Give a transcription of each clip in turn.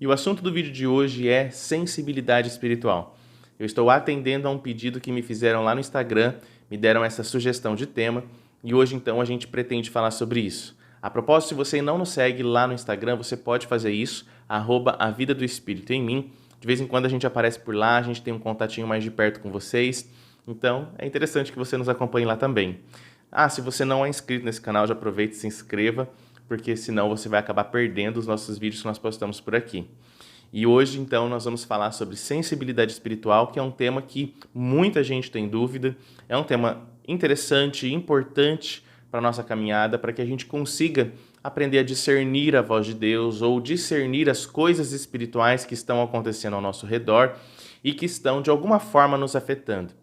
E o assunto do vídeo de hoje é sensibilidade espiritual. Eu estou atendendo a um pedido que me fizeram lá no Instagram, me deram essa sugestão de tema e hoje então a gente pretende falar sobre isso. A propósito, se você não nos segue lá no Instagram, você pode fazer isso, @avidadoespiritoemmim. De vez em quando a gente aparece por lá, a gente tem um contatinho mais de perto com vocês, então é interessante que você nos acompanhe lá também. Se você não é inscrito nesse canal, já aproveite e se inscreva, porque senão você vai acabar perdendo os nossos vídeos que nós postamos por aqui. E hoje, então, nós vamos falar sobre sensibilidade espiritual, que é um tema que muita gente tem dúvida, é um tema interessante e importante para a nossa caminhada, para que a gente consiga aprender a discernir a voz de Deus ou discernir as coisas espirituais que estão acontecendo ao nosso redor e que estão, de alguma forma, nos afetando.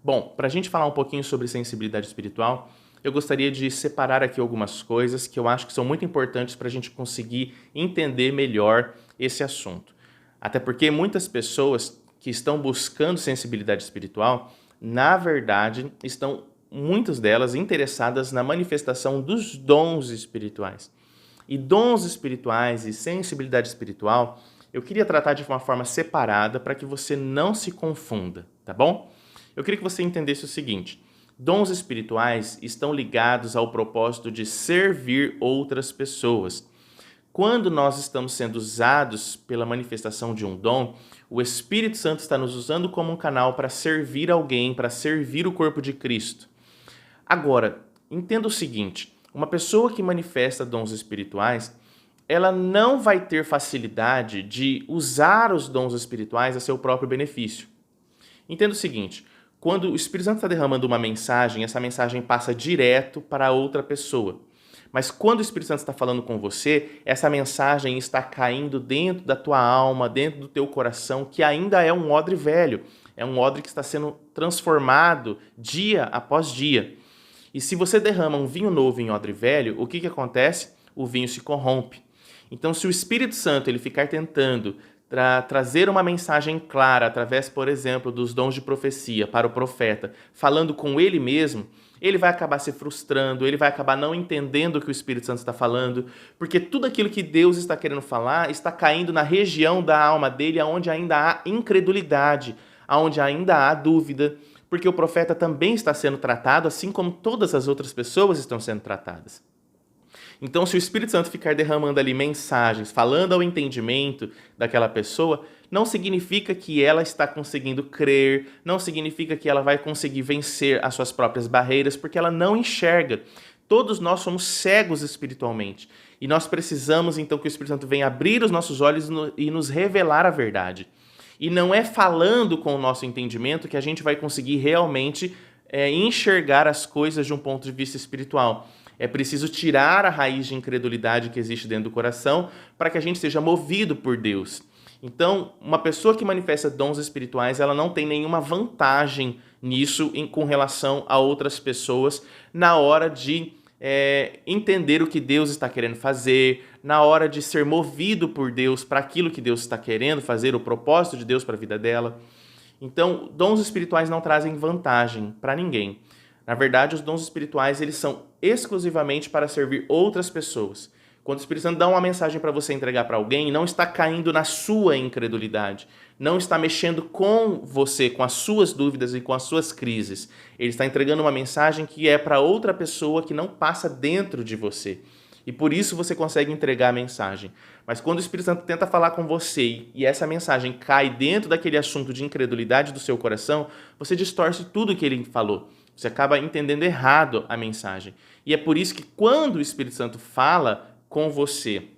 Bom, para a gente falar um pouquinho sobre sensibilidade espiritual, eu gostaria de separar aqui algumas coisas que eu acho que são muito importantes para a gente conseguir entender melhor esse assunto. Até porque muitas pessoas que estão buscando sensibilidade espiritual, na verdade, estão, muitas delas, interessadas na manifestação dos dons espirituais. E dons espirituais e sensibilidade espiritual, eu queria tratar de uma forma separada para que você não se confunda, tá bom? Eu queria que você entendesse o seguinte: dons espirituais estão ligados ao propósito de servir outras pessoas. Quando nós estamos sendo usados pela manifestação de um dom, o Espírito Santo está nos usando como um canal para servir alguém, para servir o corpo de Cristo. Agora, entenda o seguinte: uma pessoa que manifesta dons espirituais, ela não vai ter facilidade de usar os dons espirituais a seu próprio benefício. Entenda o seguinte: quando o Espírito Santo está derramando uma mensagem, essa mensagem passa direto para outra pessoa. Mas quando o Espírito Santo está falando com você, essa mensagem está caindo dentro da tua alma, dentro do teu coração, que ainda é um odre velho. É um odre que está sendo transformado dia após dia. E se você derrama um vinho novo em odre velho, o que acontece? O vinho se corrompe. Então, se o Espírito Santo ele ficar tentando trazer uma mensagem clara através, por exemplo, dos dons de profecia para o profeta, falando com ele mesmo, ele vai acabar se frustrando, ele vai acabar não entendendo o que o Espírito Santo está falando, porque tudo aquilo que Deus está querendo falar está caindo na região da alma dele, onde ainda há incredulidade, onde ainda há dúvida, porque o profeta também está sendo tratado, assim como todas as outras pessoas estão sendo tratadas. Então, se o Espírito Santo ficar derramando ali mensagens, falando ao entendimento daquela pessoa, não significa que ela está conseguindo crer, não significa que ela vai conseguir vencer as suas próprias barreiras, porque ela não enxerga. Todos nós somos cegos espiritualmente. E nós precisamos, então, que o Espírito Santo venha abrir os nossos olhos e nos revelar a verdade. E não é falando com o nosso entendimento que a gente vai conseguir realmente enxergar as coisas de um ponto de vista espiritual. É preciso tirar a raiz de incredulidade que existe dentro do coração para que a gente seja movido por Deus. Então, uma pessoa que manifesta dons espirituais, ela não tem nenhuma vantagem nisso com relação a outras pessoas na hora de entender o que Deus está querendo fazer, na hora de ser movido por Deus para aquilo que Deus está querendo fazer, o propósito de Deus para a vida dela. Então, dons espirituais não trazem vantagem para ninguém. Na verdade, os dons espirituais eles são exclusivamente para servir outras pessoas. Quando o Espírito Santo dá uma mensagem para você entregar para alguém, não está caindo na sua incredulidade, não está mexendo com você, com as suas dúvidas e com as suas crises. Ele está entregando uma mensagem que é para outra pessoa que não passa dentro de você. E por isso você consegue entregar a mensagem. Mas quando o Espírito Santo tenta falar com você e essa mensagem cai dentro daquele assunto de incredulidade do seu coração, você distorce tudo que ele falou. Você acaba entendendo errado a mensagem. E é por isso que quando o Espírito Santo fala com você,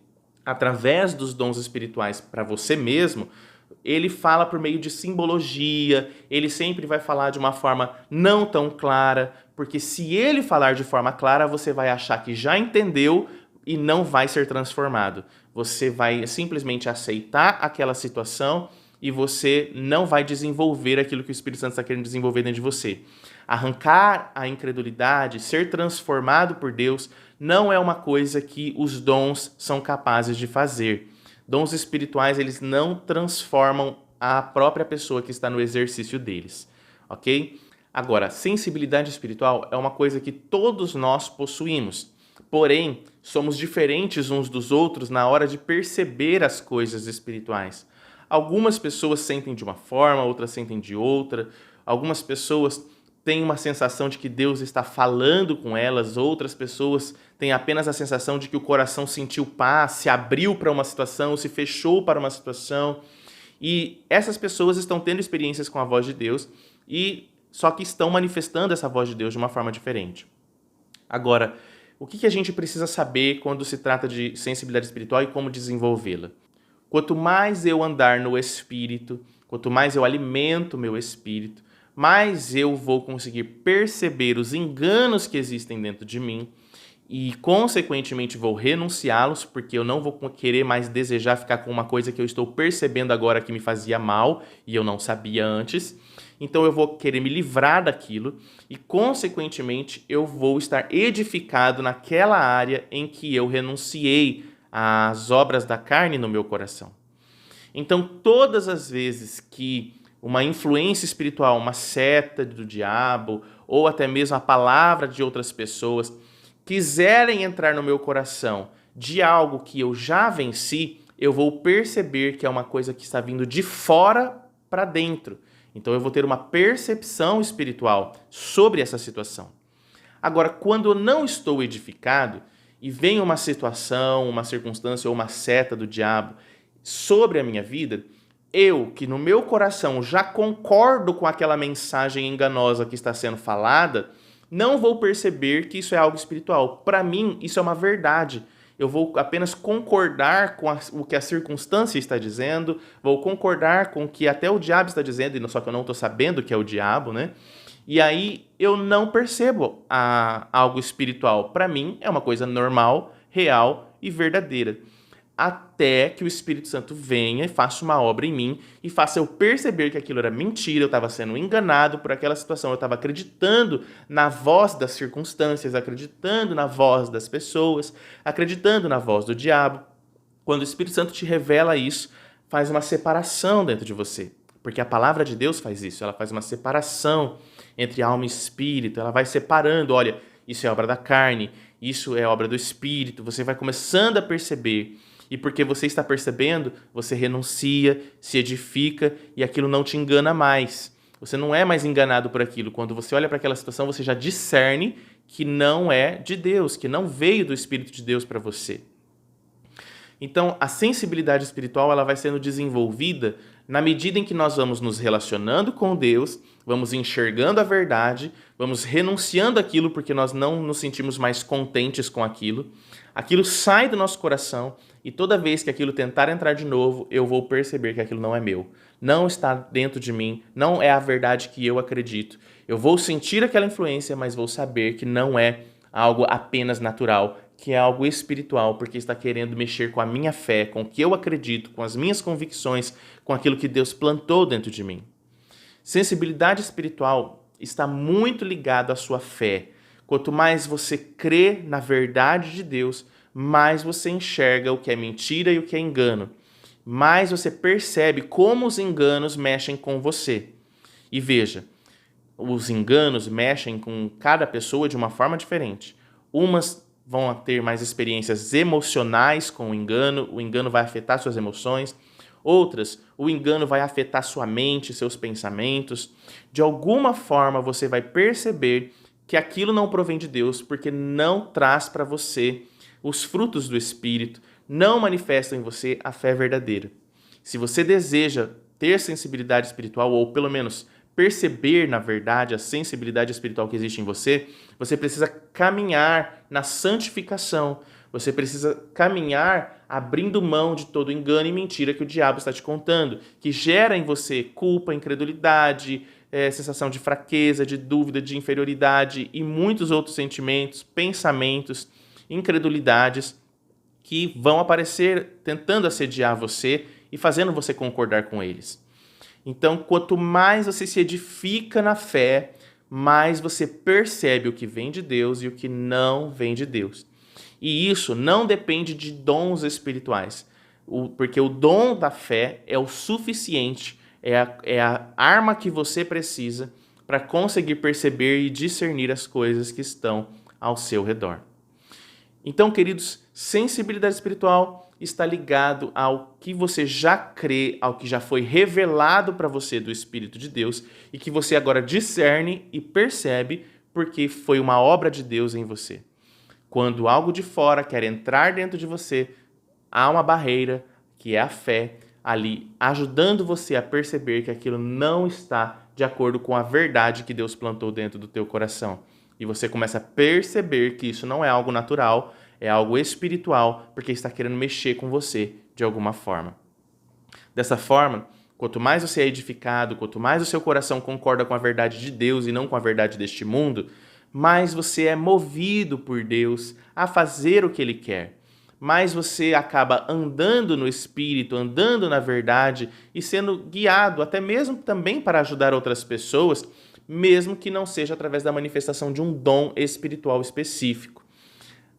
através dos dons espirituais para você mesmo, ele fala por meio de simbologia, ele sempre vai falar de uma forma não tão clara, porque se ele falar de forma clara, você vai achar que já entendeu e não vai ser transformado. Você vai simplesmente aceitar aquela situação e você não vai desenvolver aquilo que o Espírito Santo está querendo desenvolver dentro de você. Arrancar a incredulidade, ser transformado por Deus, não é uma coisa que os dons são capazes de fazer. Dons espirituais, eles não transformam a própria pessoa que está no exercício deles, ok? Agora, sensibilidade espiritual é uma coisa que todos nós possuímos, Porém, somos diferentes uns dos outros na hora de perceber as coisas espirituais. Algumas pessoas sentem de uma forma, outras sentem de outra. Algumas pessoas têm uma sensação de que Deus está falando com elas, outras pessoas têm apenas a sensação de que o coração sentiu paz, se abriu para uma situação, se fechou para uma situação. E essas pessoas estão tendo experiências com a voz de Deus, e só que estão manifestando essa voz de Deus de uma forma diferente. Agora, o que a gente precisa saber quando se trata de sensibilidade espiritual e como desenvolvê-la? Quanto mais eu andar no Espírito, quanto mais eu alimento meu Espírito, mais eu vou conseguir perceber os enganos que existem dentro de mim e, consequentemente, vou renunciá-los, porque eu não vou querer mais desejar ficar com uma coisa que eu estou percebendo agora que me fazia mal e eu não sabia antes. Então eu vou querer me livrar daquilo e, consequentemente, eu vou estar edificado naquela área em que eu renunciei às obras da carne no meu coração. Então, todas as vezes que uma influência espiritual, uma seta do diabo, ou até mesmo a palavra de outras pessoas, quiserem entrar no meu coração de algo que eu já venci, eu vou perceber que é uma coisa que está vindo de fora para dentro. Então eu vou ter uma percepção espiritual sobre essa situação. Agora, quando eu não estou edificado e vem uma situação, uma circunstância ou uma seta do diabo sobre a minha vida, eu, que no meu coração já concordo com aquela mensagem enganosa que está sendo falada, não vou perceber que isso é algo espiritual. Para mim, isso é uma verdade. Eu vou apenas concordar com o que a circunstância está dizendo, vou concordar com o que até o diabo está dizendo, só que eu não estou sabendo que é o diabo, né? E aí eu não percebo algo espiritual. Para mim, é uma coisa normal, real e verdadeira. Até que o Espírito Santo venha e faça uma obra em mim e faça eu perceber que aquilo era mentira, eu estava sendo enganado por aquela situação, eu estava acreditando na voz das circunstâncias, acreditando na voz das pessoas, acreditando na voz do diabo. Quando o Espírito Santo te revela isso, faz uma separação dentro de você, porque a palavra de Deus faz isso, ela faz uma separação entre alma e espírito, ela vai separando, olha, isso é obra da carne, isso é obra do Espírito, você vai começando a perceber. E porque você está percebendo, você renuncia, se edifica e aquilo não te engana mais. Você não é mais enganado por aquilo. Quando você olha para aquela situação, você já discerne que não é de Deus, que não veio do Espírito de Deus para você. Então, a sensibilidade espiritual ela vai sendo desenvolvida na medida em que nós vamos nos relacionando com Deus, vamos enxergando a verdade, vamos renunciando aquilo porque nós não nos sentimos mais contentes com aquilo. Aquilo sai do nosso coração e toda vez que aquilo tentar entrar de novo, eu vou perceber que aquilo não é meu. Não está dentro de mim, não é a verdade que eu acredito. Eu vou sentir aquela influência, mas vou saber que não é algo apenas natural, que é algo espiritual, porque está querendo mexer com a minha fé, com o que eu acredito, com as minhas convicções, com aquilo que Deus plantou dentro de mim. Sensibilidade espiritual está muito ligado à sua fé. Quanto mais você crê na verdade de Deus, mais você enxerga o que é mentira e o que é engano. Mais você percebe como os enganos mexem com você. E veja, os enganos mexem com cada pessoa de uma forma diferente. Umas vão ter mais experiências emocionais com o engano vai afetar suas emoções. Outras, o engano vai afetar sua mente, seus pensamentos. De alguma forma, você vai perceber que aquilo não provém de Deus, porque não traz para você os frutos do Espírito, não manifestam em você a fé verdadeira. Se você deseja ter sensibilidade espiritual, ou pelo menos perceber, na verdade, a sensibilidade espiritual que existe em você, você precisa caminhar na santificação. Você precisa caminhar abrindo mão de todo engano e mentira que o diabo está te contando, que gera em você culpa, incredulidade, sensação de fraqueza, de dúvida, de inferioridade e muitos outros sentimentos, pensamentos, incredulidades que vão aparecer tentando assediar você e fazendo você concordar com eles. Então, quanto mais você se edifica na fé, mais você percebe o que vem de Deus e o que não vem de Deus. E isso não depende de dons espirituais, porque o dom da fé é o suficiente, é a arma que você precisa para conseguir perceber e discernir as coisas que estão ao seu redor. Então, queridos, sensibilidade espiritual está ligado ao que você já crê, ao que já foi revelado para você do Espírito de Deus e que você agora discerne e percebe porque foi uma obra de Deus em você. Quando algo de fora quer entrar dentro de você, há uma barreira, que é a fé, ali ajudando você a perceber que aquilo não está de acordo com a verdade que Deus plantou dentro do teu coração. E você começa a perceber que isso não é algo natural, é algo espiritual, porque está querendo mexer com você de alguma forma. Dessa forma, quanto mais você é edificado, quanto mais o seu coração concorda com a verdade de Deus e não com a verdade deste mundo, mais você é movido por Deus a fazer o que Ele quer. Mais você acaba andando no Espírito, andando na verdade e sendo guiado até mesmo também para ajudar outras pessoas, mesmo que não seja através da manifestação de um dom espiritual específico.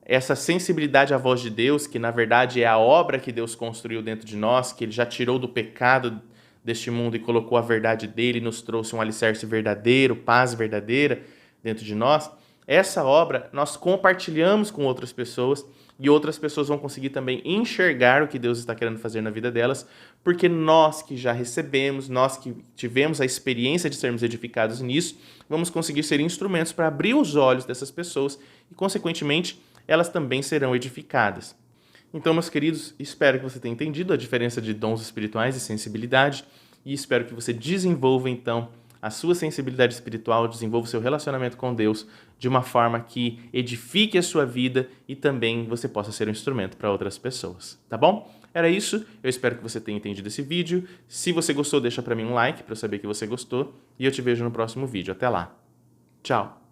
Essa sensibilidade à voz de Deus, que na verdade é a obra que Deus construiu dentro de nós, que Ele já tirou do pecado deste mundo e colocou a verdade dele, nos trouxe um alicerce verdadeiro, paz verdadeira dentro de nós, essa obra nós compartilhamos com outras pessoas e outras pessoas vão conseguir também enxergar o que Deus está querendo fazer na vida delas, porque nós que já recebemos, nós que tivemos a experiência de sermos edificados nisso, vamos conseguir ser instrumentos para abrir os olhos dessas pessoas e, consequentemente, elas também serão edificadas. Então, meus queridos, espero que você tenha entendido a diferença de dons espirituais e sensibilidade e espero que você desenvolva, então, a sua sensibilidade espiritual, desenvolva o seu relacionamento com Deus de uma forma que edifique a sua vida e também você possa ser um instrumento para outras pessoas, tá bom? Era isso, eu espero que você tenha entendido esse vídeo. Se você gostou, deixa para mim um like para eu saber que você gostou e eu te vejo no próximo vídeo. Até lá. Tchau!